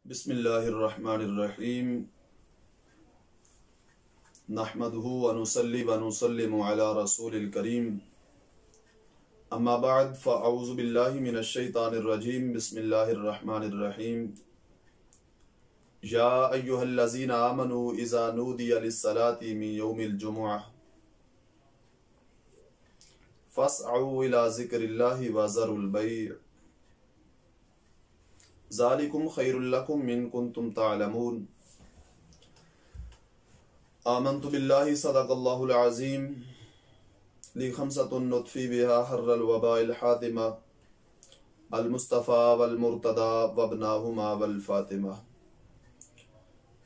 بسم اللہ الرحمن الرحیم نحمده ونصلی ونسلم علی رسول الکریم اما بعد فاعوذ باللہ من الشیطان الرجیم بسم اللہ الرحمن الرحیم یا ایہا الذین آمنوا اذا نودی للصلاة من یوم الجمعہ فاسعوا الی ذکر اللہ وذروا البیع ذالکم خیر لکم من کنتم تعلمون آمنت باللہ صدق اللہ العظیم لی خمسۃ نطفی بها حر الوباء الحاتمہ المصطفى والمرتضى وابناہما والفاطمہ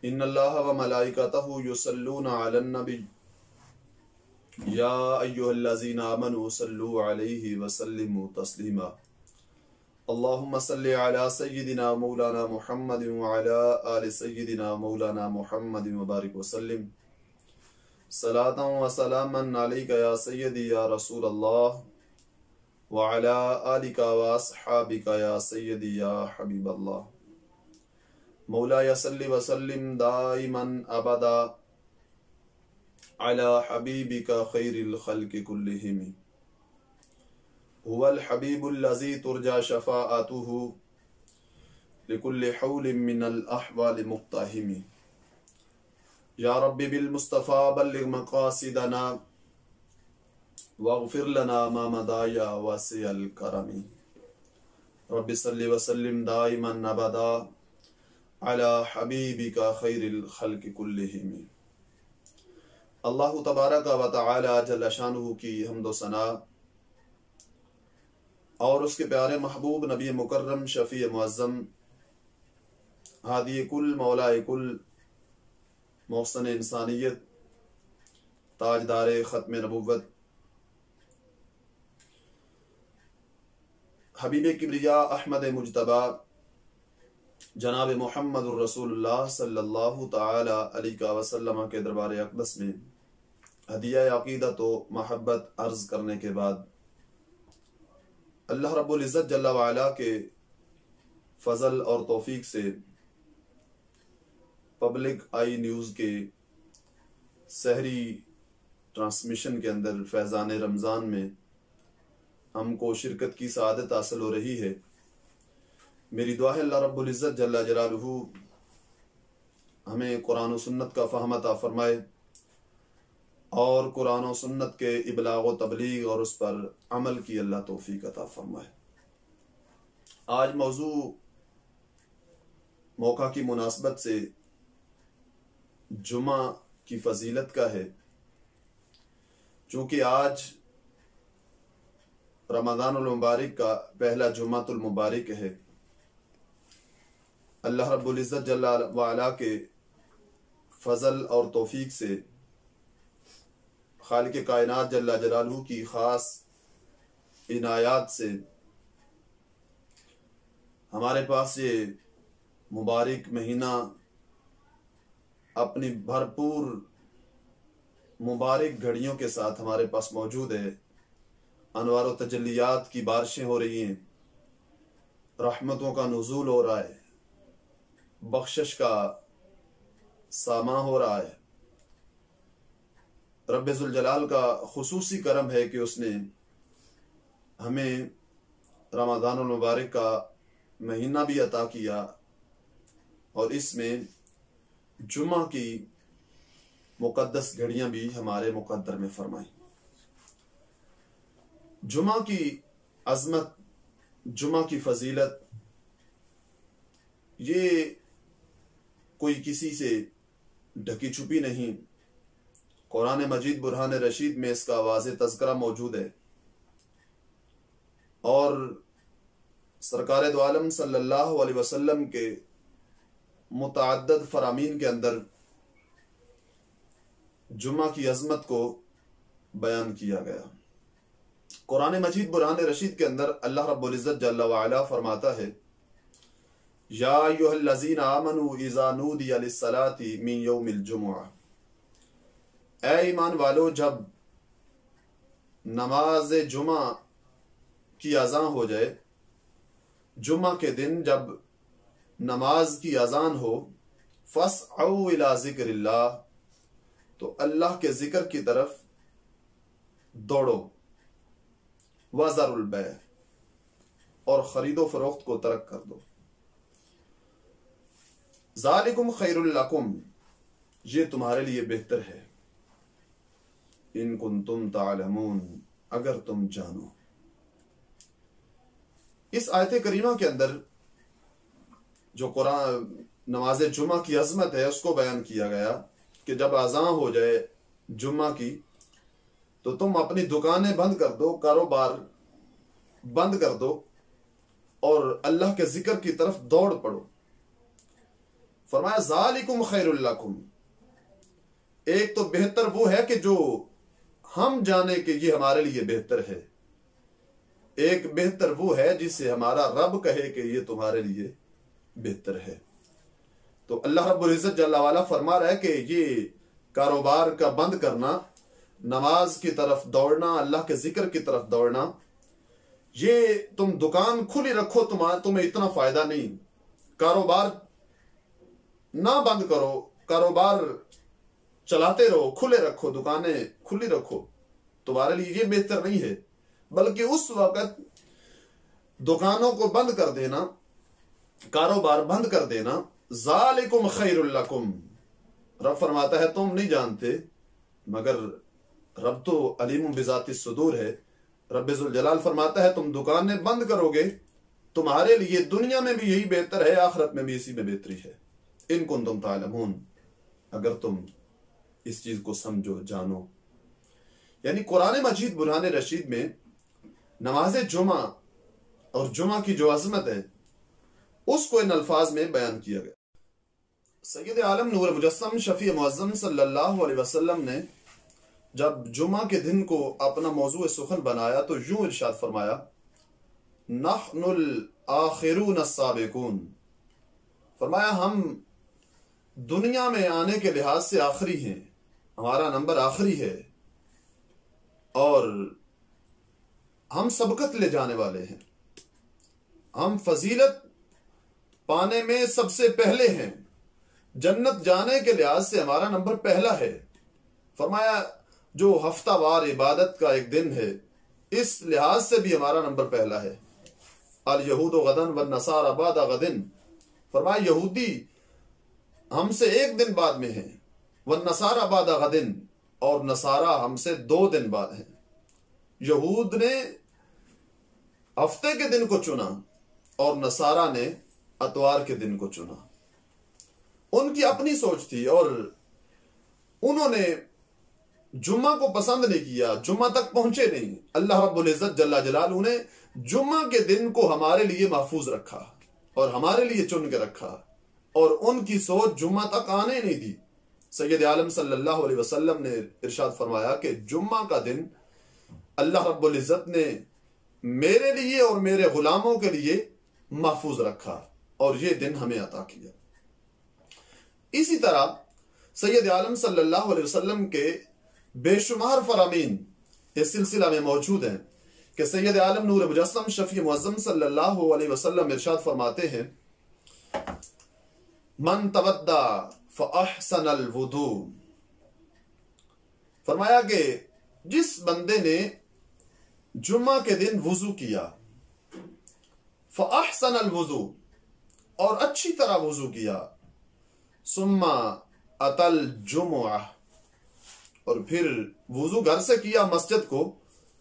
ان اللہ وملائکتہ یصلون علی النبی یا ایہا الذین آمنوا صلوا علیہ وسلموا تسلیما اللہم صلی علی سیدنا مولانا محمد وعلی آل سیدنا مولانا محمد وبارک وسلم صلاۃ و سلاما علیک یا سیدی یا رسول اللہ وعلی آلک و اصحابک یا سیدی یا حبیب اللہ مولایا صلی وسلم دائما ابدا علی حبیبک خیر الخلق کلہم هو الحبیب الذی ترجى شفاعته لكل حول من الاحوال مقتحم یا رب بالمصطفى بلغ مقاصدنا واغفر لنا ما مضى یا واسع الکرم رب صلی وسلم دائما ابدا علی حبیبک خیر الخلق کلہم۔ اللہ تبارک و تعالی جل شانہ کی حمد و ثنا اور اس کے پیارے محبوب نبی مکرم شفیع معظم ہادی کل مولا کل محسن انسانیت تاجدار ختم نبوت حبیب کبریا احمد مجتبی جناب محمد الرسول اللہ صلی اللہ تعالی علیہ وسلم کے دربار اقدس میں ہدیہ عقیدت و محبت عرض کرنے کے بعد اللہ رب العزت جل وعلا کے فضل اور توفیق سے پبلک آئی نیوز کے سحری ٹرانسمیشن کے اندر فیضان رمضان میں ہم کو شرکت کی سعادت حاصل ہو رہی ہے۔ میری دعا ہے اللہ رب العزت جل جلالہ ہمیں قرآن و سنت کا فہم عطا فرمائے اور قرآن و سنت کے ابلاغ و تبلیغ اور اس پر عمل کی اللہ توفیق عطا فرمائے۔ آج موضوع موقع کی مناسبت سے جمعہ کی فضیلت کا ہے، چونکہ آج رمضان المبارک کا پہلا جمعۃ المبارک ہے۔ اللہ رب العزت جل وعلا کے فضل اور توفیق سے خالق کائنات جل جلالہ کی خاص عنایات سے ہمارے پاس یہ مبارک مہینہ اپنی بھرپور مبارک گھڑیوں کے ساتھ ہمارے پاس موجود ہے۔ انوار و تجلیات کی بارشیں ہو رہی ہیں، رحمتوں کا نزول ہو رہا ہے، بخشش کا ساماں ہو رہا ہے۔ رب ذوالجلال کا خصوصی کرم ہے کہ اس نے ہمیں رمضان المبارک کا مہینہ بھی عطا کیا اور اس میں جمعہ کی مقدس گھڑیاں بھی ہمارے مقدر میں فرمائیں۔ جمعہ کی عظمت، جمعہ کی فضیلت، یہ کوئی کسی سے ڈھکی چھپی نہیں۔ قرآن مجید برہان رشید میں اس کا واضح تذکرہ موجود ہے، اور سرکار دو عالم صلی اللہ علیہ وسلم کے متعدد فرامین کے اندر جمعہ کی عظمت کو بیان کیا گیا۔ قرآن مجید برہان رشید کے اندر اللہ رب العزت جل وعلا فرماتا ہے یا ایھا الذین آمنوا اذا نودی للصلاة من یوم الجمعہ، اے ایمان والو جب نماز جمعہ کی اذان ہو جائے، جمعہ کے دن جب نماز کی اذان ہو فَاسْعَوْا إِلَىٰ ذِكْرِ اللَّهِ تو اللہ کے ذکر کی طرف دوڑو، وَذَرُوا الْبَيْعَ اور خرید و فروخت کو ترک کر دو، ذَلِكُمْ خَيْرٌ لَكُمْ یہ تمہارے لیے بہتر ہے، ان کنتم تعلمون اگر تم جانو۔ اس آیت کریمہ کے اندر جو قرآن نماز جمعہ کی عظمت ہے اس کو بیان کیا گیا کہ جب اذان ہو جائے جمعہ کی تو تم اپنی دکانیں بند کر دو، کاروبار بند کر دو اور اللہ کے ذکر کی طرف دوڑ پڑو۔ فرمایا ذالکم خیر لکم، ایک تو بہتر وہ ہے کہ جو ہم جانے کہ یہ ہمارے لیے بہتر ہے، ایک بہتر وہ ہے جسے ہمارا رب کہے کہ یہ تمہارے لیے بہتر ہے۔ تو اللہ رب العزت جل وعلا فرما رہا ہے کہ یہ کاروبار کا بند کرنا، نماز کی طرف دوڑنا، اللہ کے ذکر کی طرف دوڑنا، یہ تم دکان کھلی رکھو تمہیں اتنا فائدہ نہیں، کاروبار نہ بند کرو، کاروبار چلاتے رہو، کھلے رکھو، دکانیں کھلی رکھو، تمہارے لیے یہ بہتر نہیں ہے، بلکہ اس وقت دکانوں کو بند کر دینا، کاروبار بند کر دینا، ذالکم خیر لکم، رب فرماتا ہے تم نہیں جانتے، مگر رب تو علیم بذات الصدور ہے، رب ذوالجلال فرماتا ہے تم دکانیں بند کرو گے تمہارے لیے دنیا میں بھی یہی بہتر ہے، آخرت میں بھی اسی میں بہتری ہے، ان کنتم تعلمون اگر تم اس چیز کو سمجھو جانو۔ یعنی قرآن مجید برہان رشید میں نماز جمعہ اور جمعہ کی جو عظمت ہے اس کو ان الفاظ میں بیان کیا گیا۔ سید عالم نور مجسم شفیع معظم صلی اللہ علیہ وسلم نے جب جمعہ کے دن کو اپنا موضوع سخن بنایا تو یوں ارشاد فرمایا، نحن الآخرون السابقون، فرمایا ہم دنیا میں آنے کے لحاظ سے آخری ہیں، ہمارا نمبر آخری ہے اور ہم سبقت لے جانے والے ہیں، ہم فضیلت پانے میں سب سے پہلے ہیں، جنت جانے کے لحاظ سے ہمارا نمبر پہلا ہے۔ فرمایا جو ہفتہ وار عبادت کا ایک دن ہے اس لحاظ سے بھی ہمارا نمبر پہلا ہے، الیہود غدن والنصارى بعد غدن، فرمایا یہودی ہم سے ایک دن بعد میں ہیں، والنصارى بعد غدن اور نصارہ ہم سے 2 دن بعد ہیں۔ یہود نے ہفتے کے دن کو چنا اور نصارہ نے اتوار کے دن کو چنا، ان کی اپنی سوچ تھی اور انہوں نے جمعہ کو پسند نہیں کیا، جمعہ تک پہنچے نہیں۔ اللہ رب العزت جل جلالہ نے جمعہ کے دن کو ہمارے لیے محفوظ رکھا اور ہمارے لیے چن کے رکھا، اور ان کی سوچ جمعہ تک آنے نہیں دی۔ سید عالم صلی اللہ علیہ وسلم نے ارشاد فرمایا کہ جمعہ کا دن اللہ رب العزت نے میرے لیے اور میرے غلاموں کے لیے محفوظ رکھا اور یہ دن ہمیں عطا کیا۔ اسی طرح سید عالم صلی اللہ علیہ وسلم کے بے شمار فرامین اس سلسلہ میں موجود ہیں کہ سید عالم نور مجسم شفیع معظم صلی اللہ علیہ وسلم ارشاد فرماتے ہیں، من تودع فاحسن الوضوء، فرمایا کہ جس بندے نے جمعہ کے دن وضو کیا، فاحسن الوضوء اور اچھی طرح وضو کیا، ثم اتى الجمعہ اور پھر وضو گھر سے کیا، مسجد کو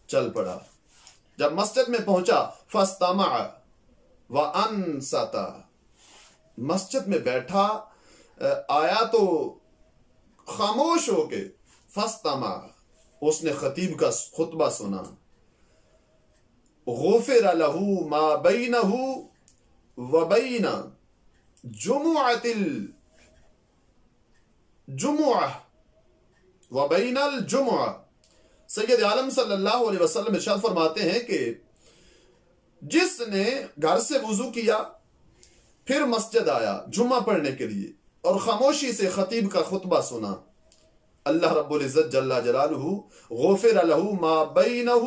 چل پڑا، جب مسجد میں پہنچا فاستمع وانصت، مسجد میں بیٹھا آیا تو خاموش ہو کے، فاستمع اس نے خطیب کا خطبہ سنا، غفر له ما بینه وبین جمعۃ الجمعہ وبین الجمعہ۔ سید عالم صلی اللہ علیہ وسلم ارشاد فرماتے ہیں کہ جس نے گھر سے وضو کیا پھر مسجد آیا جمعہ پڑھنے کے لیے اور خاموشی سے خطیب کا خطبہ سنا، اللہ رب العزت جل جلالہ غفر له ما بینه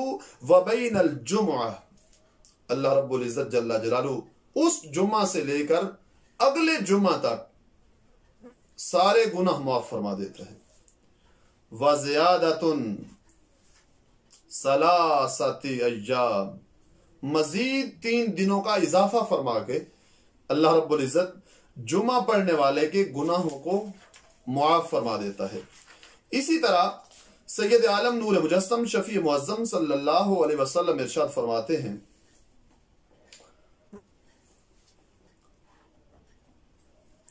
وبین الجمعہ، اللہ رب العزت جل جلالہ اس جمعہ سے لے کر اگلے جمعہ تک سارے گناہ معاف فرما دیتا ہے. وَزِيَادَةٌ ثَلَاثَةِ أَيَّامٍ، مزید 3 دنوں کا اضافہ فرما کے اللہ رب العزت جمعہ پڑھنے والے کے گناہوں کو معاف فرما دیتا ہے. اسی طرح سید عالم نور مجسم شفیع معظم صلی اللہ علیہ وسلم ارشاد فرماتے ہیں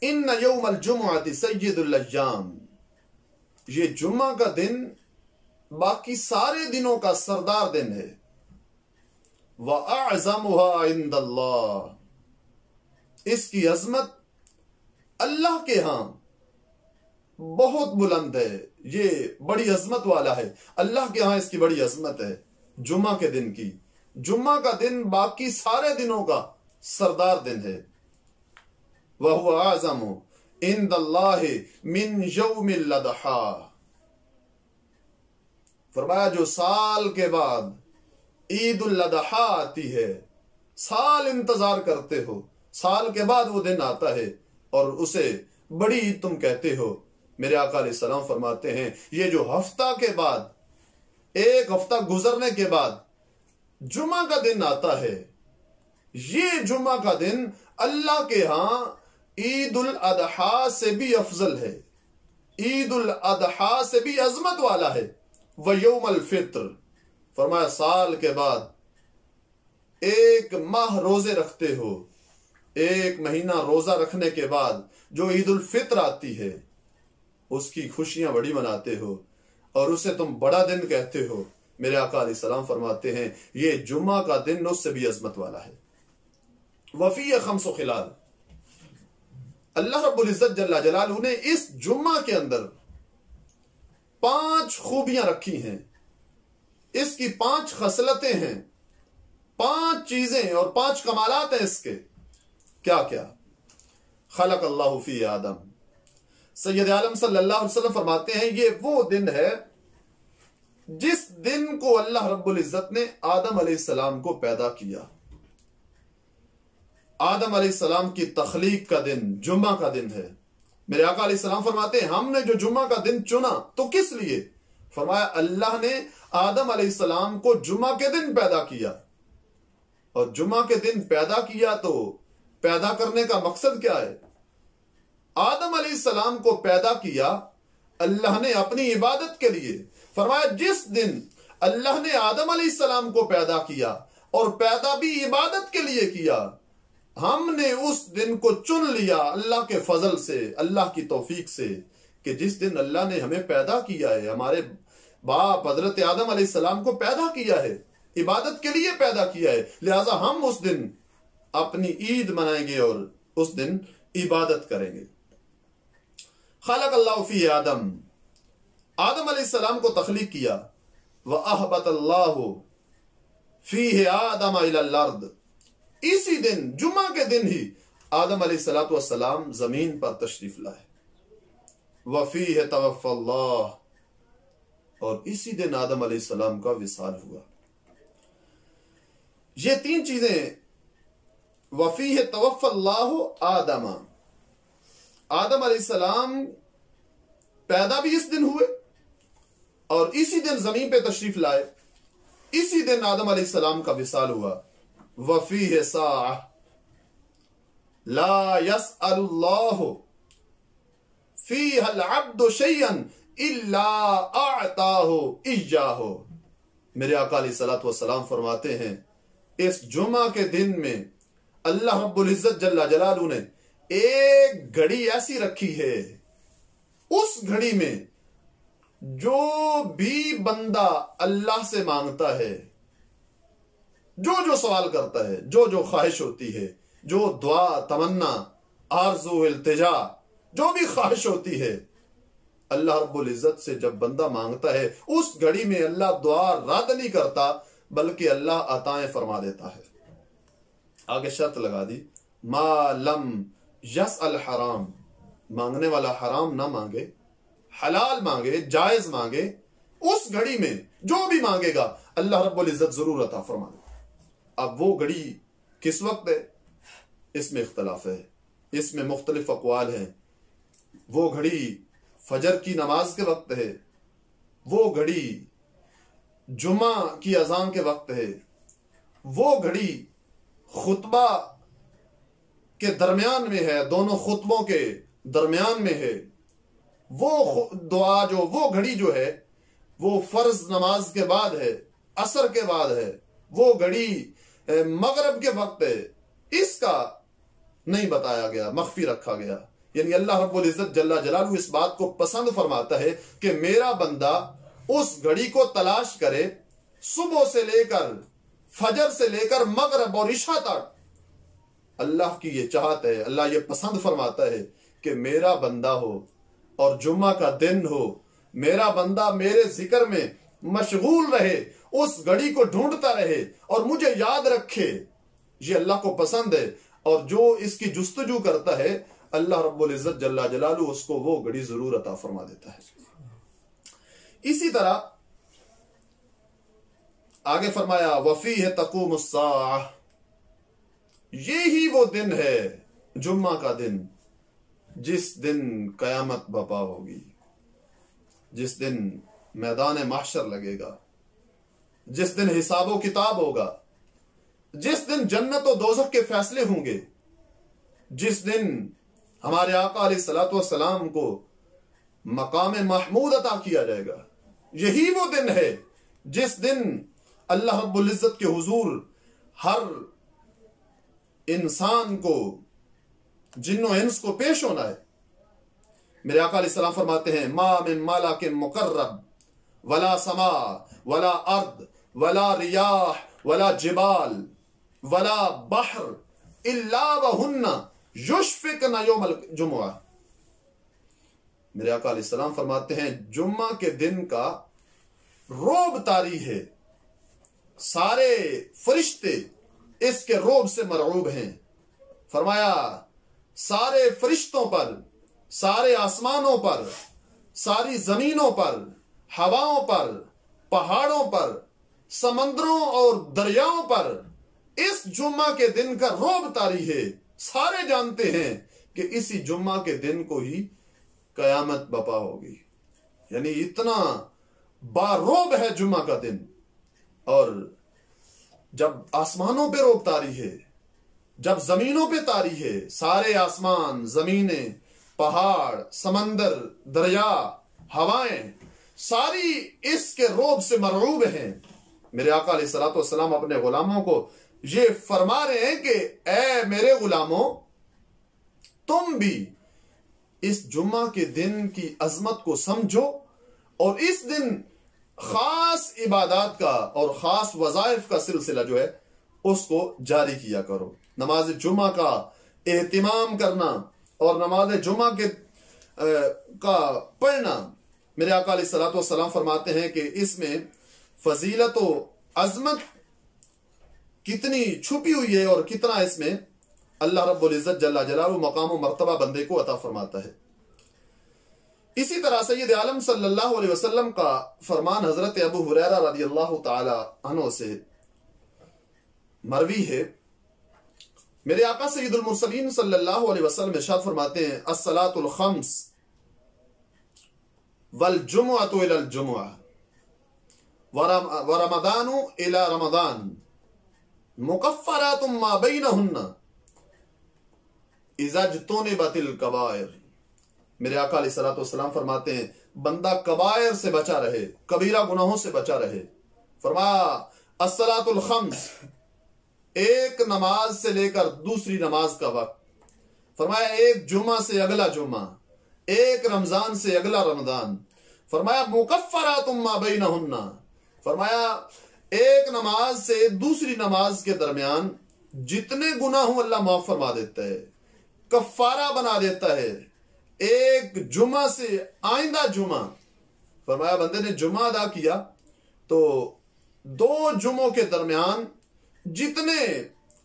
ان یوم الجمعۃ سید الایام، یہ جمعہ کا دن باقی سارے دنوں کا سردار دن ہے. وَأَعْظَمُهَا عِنْدَ اللَّهِ، اس کی عظمت اللہ کے ہاں بہت بلند ہے، یہ بڑی عظمت والا ہے. اللہ کے ہاں اس کی بڑی عظمت ہے جمعہ کے دن کی. جمعہ کا دن باقی سارے دنوں کا سردار دن ہے. وَهُوَ أَعْظَمُ عِنْدَ اللَّهِ مِنْ يَوْمِ الْأَضْحَىٰ، فرمایا جو سال کے بعد عید الاضحیٰ آتی ہے، سال انتظار کرتے ہو، سال کے بعد وہ دن آتا ہے اور اسے بڑی عید تم کہتے ہو. میرے آقا علیہ السلام فرماتے ہیں یہ جو ہفتہ کے بعد، ایک ہفتہ گزرنے کے بعد جمعہ کا دن آتا ہے، یہ جمعہ کا دن اللہ کے ہاں عید الاضحیٰ سے بھی افضل ہے، عید الاضحیٰ سے بھی عظمت والا ہے. وَيَوْمَ الْفِطْر، فرمایا سال کے بعد ایک ماہ روزے رکھتے ہو، ایک مہینہ روزہ رکھنے کے بعد جو عید الفطر آتی ہے اس کی خوشیاں بڑی مناتے ہو اور اسے تم بڑا دن کہتے ہو. میرے آقا علیہ السلام فرماتے ہیں یہ جمعہ کا دن اس سے بھی عظمت والا ہے. وَفِيهِ خَمْسُ خِلَالٍ، اللہ رب العزت جل جلالہ نے اس جمعہ کے اندر 5 خوبیاں رکھی ہیں، اس کی 5 خصلتیں ہیں، 5 چیزیں اور 5 کمالات ہیں اس کے. کیا کیا؟ خلق اللہ فی آدم، سید عالم صلی اللہ علیہ وسلم فرماتے ہیں یہ وہ دن ہے جس دن کو اللہ رب العزت نے آدم علیہ السلام کو پیدا کیا. آدم علیہ السلام کی تخلیق کا دن جمعہ کا دن ہے. میرے آقا علیہ السلام فرماتے ہیں ہم نے جو جمعہ کا دن چنا تو کس لیے؟ فرمایا اللہ نے آدم علیہ السلام کو جمعہ کے دن پیدا کیا، اور جمعہ کے دن پیدا کیا تو پیدا کرنے کا مقصد کیا ہے؟ آدم علیہ السلام کو پیدا کیا اللہ نے اپنی عبادت کے لیے. فرمایا جس دن اللہ نے آدم علیہ السلام کو پیدا کیا اور پیدا بھی عبادت کے لیے کیا، ہم نے اس دن کو چن لیا اللہ کے فضل سے، اللہ کی توفیق سے، کہ جس دن اللہ نے ہمیں پیدا کیا ہے، ہمارے باپ حضرت آدم علیہ السلام کو پیدا کیا ہے، عبادت کے لیے پیدا کیا ہے، لہٰذا ہم اس دن اپنی عید منائیں گے اور اس دن عبادت کریں گے. خلق اللہ فی آدم، آدم علیہ السلام کو تخلیق کیا. وَأَهْبَتَ اللَّهُ فِيهِ آدَمَ إِلَى الْأَرْضِ، اسی دن جمعہ کے دن ہی آدم علیہ السلام زمین پر تشریف لائے. وَفِيهِ تَوَفَّى اللَّهُ، اور اسی دن آدم علیہ السلام کا وصال ہوا. یہ 3 چیزیں، وَفِيهِ تَوَفَّى اللَّهُ آدَمَ، آدم علیہ السلام پیدا بھی اس دن ہوئے اور اسی دن زمین پہ تشریف لائے، اسی دن آدم علیہ السلام کا وصال ہوا. وَفِيهِ سَاعَةٌ لَا يَسْأَلُ اللَّهُ فِيهَا الْعَبْدُ شَيْئًا إِلَّا أَعْطَاهُ إِيَّاهُ. میرے آقا علیہ السلام فرماتے ہیں اس جمعہ کے دن میں اللہ رب العزت جل جلالہ نے ایک گھڑی ایسی رکھی ہے، اس گھڑی میں جو بھی بندہ اللہ سے مانگتا ہے، جو جو سوال کرتا ہے، جو جو خواہش ہوتی ہے، جو دعا، تمنا، آرزو، التجا، جو بھی خواہش ہوتی ہے، اللہ رب العزت سے جب بندہ مانگتا ہے اس گھڑی میں اللہ دعا رد نہیں کرتا بلکہ اللہ عطائیں فرما دیتا ہے. آگے شرط لگا دی، ما لم یسأل حرام، مانگنے والا حرام نہ مانگے، حلال مانگے، جائز مانگے، اس گھڑی میں جو بھی مانگے گا اللہ رب العزت ضرور عطا فرما دے. اب وہ گھڑی کس وقت ہے اس میں اختلاف ہے. اس میں مختلف اقوال ہیں. وہ گھڑی فجر کی نماز کے وقت ہے، وہ گھڑی جمعہ کی اذان کے وقت ہے، وہ گھڑی خطبہ کے درمیان میں ہے، دونوں خطبوں کے درمیان میں ہے، وہ دعا جو وہ گھڑی جو ہے وہ فرض نماز کے بعد ہے، عصر کے بعد ہے، وہ گھڑی مغرب کے وقت ہے. اس کا نہیں بتایا گیا، مخفی رکھا گیا. یعنی اللہ رب العزت جل جلالہ اس بات کو پسند فرماتا ہے کہ میرا بندہ اس گھڑی کو تلاش کرے، صبح سے لے کر فجر سے لے کر مغرب اور عشاء تک. اللہ کی یہ چاہت ہے، اللہ یہ پسند فرماتا ہے کہ میرا بندہ ہو اور جمعہ کا دن ہو، میرا بندہ میرے ذکر میں مشغول رہے، اس گھڑی کو ڈھونڈتا رہے اور مجھے یاد رکھے. یہ اللہ کو پسند ہے، اور جو اس کی جستجو کرتا ہے اللہ رب العزت جل جلالہ اس کو وہ گھڑی ضرور عطا فرما دیتا ہے. اسی طرح آگے فرمایا وَفِيهِ تَقُومُ السَّاعَةُ، یہی وہ دن ہے جمعہ کا دن جس دن قیامت برپا ہوگی، جس دن میدان محشر لگے گا، جس دن حساب و کتاب ہوگا، جس دن جنت و دوزخ کے فیصلے ہوں گے، جس دن ہمارے آقا علیہ الصلوۃ والسلام کو مقام محمود عطا کیا جائے گا. یہی وہ دن ہے جس دن اللہ رب العزت کے حضور ہر انسان کو، جن و انس کو پیش ہونا ہے. میرے آقا علیہ السلام فرماتے ہیں ما من ملک مقرب ولا سماء ولا ارض ولا ریاح ولا جبال ولا بحر الا وہن یشفقن یوم الجمعہ. میرے آقا علیہ السلام فرماتے ہیں جمعہ کے دن کا روب طاری ہے، سارے فرشتے اس کے روب سے مرعوب ہیں. فرمایا سارے فرشتوں پر، سارے آسمانوں پر، ساری زمینوں پر، ہواؤں پر، پہاڑوں پر، سمندروں اور دریاؤں پر اس جمعہ کے دن کا روب طاری ہے. سارے جانتے ہیں کہ اسی جمعہ کے دن کو ہی قیامت بپا ہوگی. یعنی اتنا باروب ہے جمعہ کا دن. اور جب آسمانوں پہ روب طاری ہے، جب زمینوں پہ طاری ہے، سارے آسمان، زمینیں، پہاڑ، سمندر، دریا، ہوائیں ساری اس کے روب سے مرعوب ہیں. میرے آقا علیہ الصلوۃ والسلام اپنے غلاموں کو یہ فرما رہے ہیں کہ اے میرے غلاموں، تم بھی اس جمعہ کے دن کی عظمت کو سمجھو اور اس دن خاص عبادات کا اور خاص وظائف کا سلسلہ جو ہے اس کو جاری کیا کرو. نماز جمعہ کا اہتمام کرنا اور نماز جمعہ کا پڑھنا، میرے آقا علیہ الصلوۃ والسلام فرماتے ہیں کہ اس میں فضیلت و عظمت کتنی چھپی ہوئی ہے اور کتنا اس میں اللہ رب العزت جل جلالہ مقام و مرتبہ بندے کو عطا فرماتا ہے. اسی طرح سید عالم صلی اللہ علیہ وسلم کا فرمان حضرت ابو ہریرہ رضی اللہ تعالی عنہ سے مروی ہے. میرے آقا سید المرسلین صلی اللہ علیہ وسلم ارشاد فرماتے ہیں الصلاۃ الخمس والجمعۃ الی الجمعہ ورمضان الی رمضان مکفرات ما بینہن اذا اجتنبت الکبائر. میرے آقا علیہ الصلوۃ والسلام فرماتے ہیں بندہ کبائر سے بچا رہے، کبیرہ گناہوں سے بچا رہے. فرمایا الصلاۃ الخمس، ایک نماز سے لے کر دوسری نماز کا وقت. فرمایا ایک جمعہ سے اگلا جمعہ، ایک رمضان سے اگلا رمضان. فرمایا مکفرات ما بینہن، فرمایا ایک نماز سے دوسری نماز کے درمیان جتنے گناہ ہوں اللہ معاف فرما دیتا ہے، کفارہ بنا دیتا ہے. ایک جمعہ سے آئندہ جمعہ، فرمایا بندے نے جمعہ ادا کیا تو دو جمعوں کے درمیان جتنے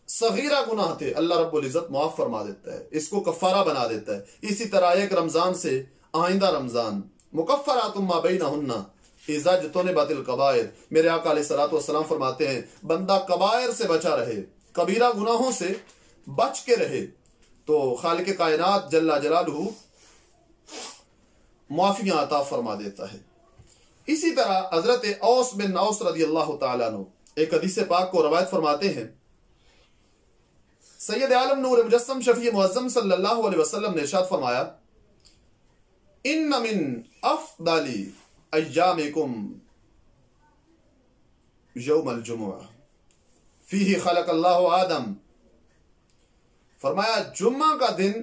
صغیرہ گناہ تھے اللہ رب العزت معاف فرما دیتا ہے، اس کو کفارہ بنا دیتا ہے. اسی طرح ایک رمضان سے آئندہ رمضان مکفرات ما بینہن اذا اجتنبت الکبائر. میرے آقا علیہ الصلوۃ والسلام فرماتے ہیں بندہ کبائر سے بچا رہے، کبیرہ گناہوں سے بچ کے رہے تو خالق کائنات جل جلالہ معافیاں عطا فرما دیتا ہے۔ اسی طرح حضرت اوس بن اوس رضی اللہ تعالیٰ عنہ ایک حدیث پاک کو روایت فرماتے ہیں، سید عالم نور مجسم شفیع معظم صلی اللہ علیہ وسلم نے ارشاد فرمایا، ان من افضل ایامکم یوم الجمعہ فیہ خلق اللہ آدم۔ فرمایا جمعہ کا دن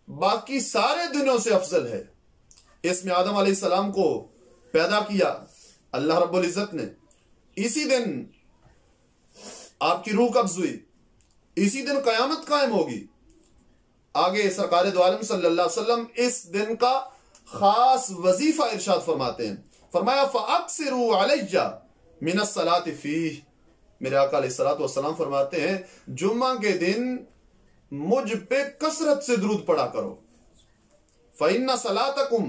باقی سارے دنوں سے افضل ہے، اس میں آدم علیہ السلام کو پیدا کیا اللہ رب العزت نے، اسی دن آپ کی روح قبض ہوئی، اسی دن قیامت قائم ہوگی۔ آگے سرکار دو عالم صلی اللہ علیہ وسلم اس دن کا خاص وظیفہ ارشاد فرماتے ہیں، فرمایا فَأَكْثِرُوا عَلَيَّ مِنَ الصَّلَاةِ فِيهِ۔ میرے آقا علیہ السلام فرماتے ہیں جمعہ کے دن مجھ پہ کثرت سے درود پڑھا کرو، فَإِنَّ صَلَاتَكُمْ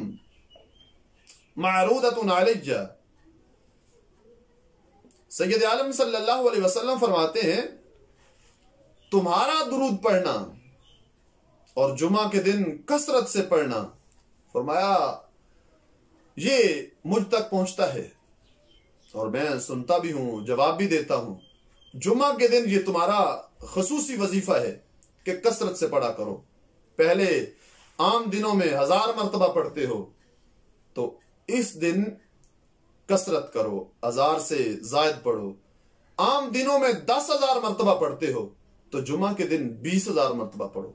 معروضۃ علیہ۔ سید عالم صلی اللہ علیہ وسلم فرماتے ہیں تمہارا درود پڑھنا اور جمعہ کے دن کثرت سے پڑھنا، فرمایا یہ مجھ تک پہنچتا ہے اور میں سنتا بھی ہوں، جواب بھی دیتا ہوں۔ جمعہ کے دن یہ تمہارا خصوصی وظیفہ ہے کہ کثرت سے پڑھا کرو۔ پہلے عام دنوں میں 1000 مرتبہ پڑھتے ہو تو اس دن کثرت کرو، 1000 سے زائد پڑھو۔ عام دنوں میں 10,000 مرتبہ پڑھتے ہو تو جمعہ کے دن 20,000 مرتبہ پڑھو۔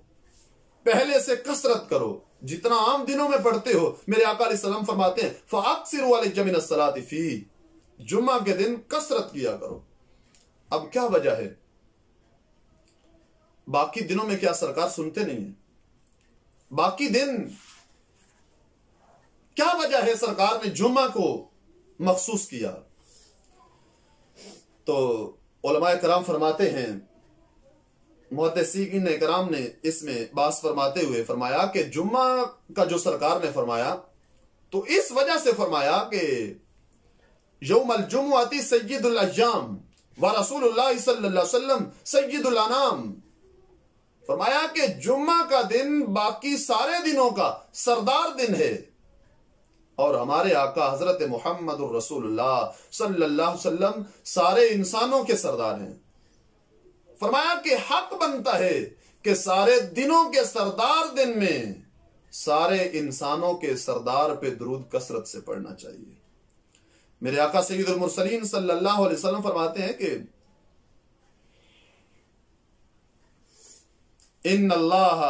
پہلے سے کثرت کرو، جتنا عام دنوں میں پڑھتے ہو۔ میرے آقا علیہ السلام فرماتے ہیں فَأَكْثِرُوا عَلَيَّ مِنَ الصَّلَاةِ فِيهِ، جمعہ کے دن کثرت کیا کرو۔ اب کیا وجہ ہے؟ باقی دنوں میں کیا سرکار سنتے نہیں ہیں؟ باقی دن کیا وجہ ہے سرکار نے جمعہ کو مخصوص کیا؟ تو علماء کرام فرماتے ہیں، محدثین کرام نے اس میں باس فرماتے ہوئے فرمایا کہ جمعہ کا جو سرکار نے فرمایا تو اس وجہ سے فرمایا کہ یوم الجمعہ سید الایام ورسول اللہ صلی اللہ علیہ وسلم سید الانام۔ فرمایا کہ جمعہ کا دن باقی سارے دنوں کا سردار دن ہے اور ہمارے آقا حضرت محمد الرسول اللہ صلی اللہ علیہ وسلم سارے انسانوں کے سردار ہیں۔ فرمایا کہ حق بنتا ہے کہ سارے دنوں کے سردار دن میں سارے انسانوں کے سردار پہ درود کثرت سے پڑھنا چاہیے۔ میرے آقا سید المرسلین صلی اللہ علیہ وسلم فرماتے ہیں کہ ان اللہ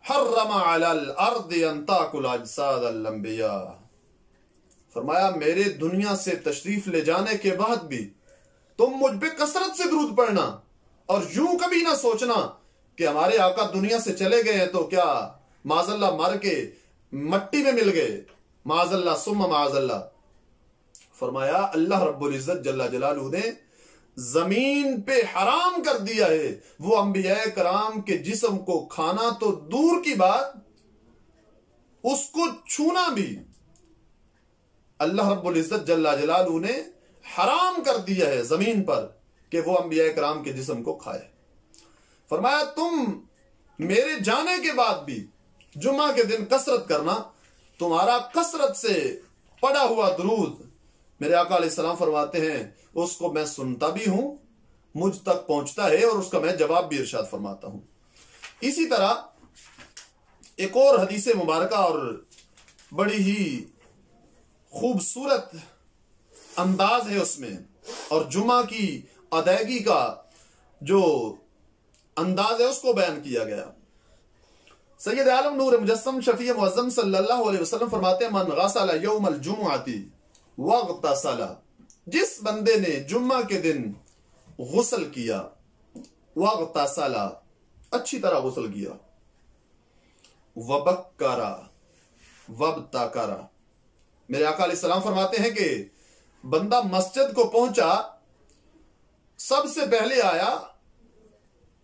حرم علی الارض ان تاکل اجساد الانبیاء۔ فرمایا میرے دنیا سے تشریف لے جانے کے بعد بھی تم مجھ پہ کثرت سے درود پڑھنا اور یوں کبھی نہ سوچنا کہ ہمارے آقا دنیا سے چلے گئے ہیں تو کیا معاذ اللہ مر کے مٹی میں مل گئے، معاذ اللہ ثم معاذ اللہ۔ فرمایا اللہ رب العزت جل جلالہ نے زمین پہ حرام کر دیا ہے وہ انبیاء کرام کے جسم کو کھانا تو دور کی بات، اس کو چھونا بھی اللہ رب العزت جل جلالہ نے حرام کر دیا ہے زمین پر کہ وہ انبیاء کرام کے جسم کو کھائے۔ فرمایا تم میرے جانے کے بعد بھی جمعہ کے دن کثرت کرنا، تمہارا کثرت سے پڑا ہوا درود میرے آقا علیہ السلام فرماتے ہیں اس کو میں سنتا بھی ہوں، مجھ تک پہنچتا ہے اور اس کا میں جواب بھی ارشاد فرماتا ہوں۔ اسی طرح ایک اور حدیث مبارکہ اور بڑی ہی خوبصورت انداز ہے اس میں، اور جمعہ کی ادائیگی کا جو انداز ہے اس کو بیان کیا گیا۔ سید عالم نور مجسم شفیع معظم صلی اللہ علیہ وسلم فرماتے ہیں من غسل یوم الجمعہ واغتسل، جس بندے نے جمعہ کے دن غسل کیا، واغتسل اچھی طرح غسل کیا، وبکر وابتکر، میرے آقا علیہ السلام فرماتے ہیں کہ بندہ مسجد کو پہنچا، سب سے پہلے آیا،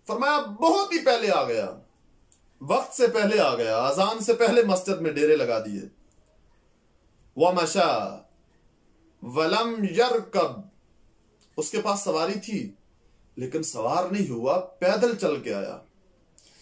فرمایا بہت ہی پہلے آ گیا، وقت سے پہلے آ گیا، اذان سے پہلے مسجد میں ڈیرے لگا دیے، ومشا ولم یرکب، اس کے پاس سواری تھی لیکن سوار نہیں ہوا، پیدل چل کے آیا،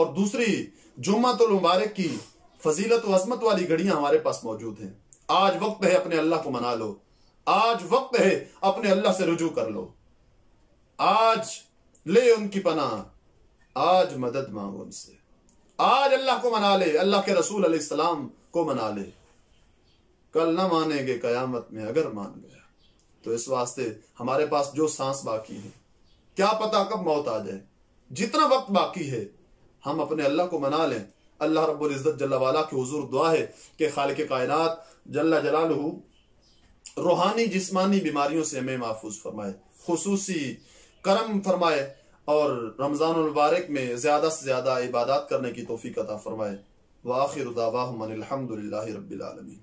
اور دوسری جمعۃ المبارک کی فضیلت و عظمت والی گھڑیاں ہمارے پاس موجود ہیں۔ آج وقت ہے اپنے اللہ کو منا لو، آج وقت ہے اپنے اللہ سے رجوع کر لو، آج لے ان کی پناہ، آج مدد مانگو ان سے، آج اللہ کو منا لے، اللہ کے رسول علیہ السلام کو منا لے، کل نہ مانیں گے قیامت میں اگر مان گیا۔ تو اس واسطے ہمارے پاس جو سانس باقی ہے، کیا پتا کب موت آ جائے، جتنا وقت باقی ہے ہم اپنے اللہ کو منا لیں۔ اللہ رب العزت جل والا کی حضور دعا ہے کہ خالق کائنات جل جلالہ روحانی جسمانی بیماریوں سے ہمیں محفوظ فرمائے، خصوصی کرم فرمائے، اور رمضان المبارک میں زیادہ سے زیادہ عبادات کرنے کی توفیق عطا فرمائے۔ وآخر دعواہم ان الحمد للہ رب العالمین۔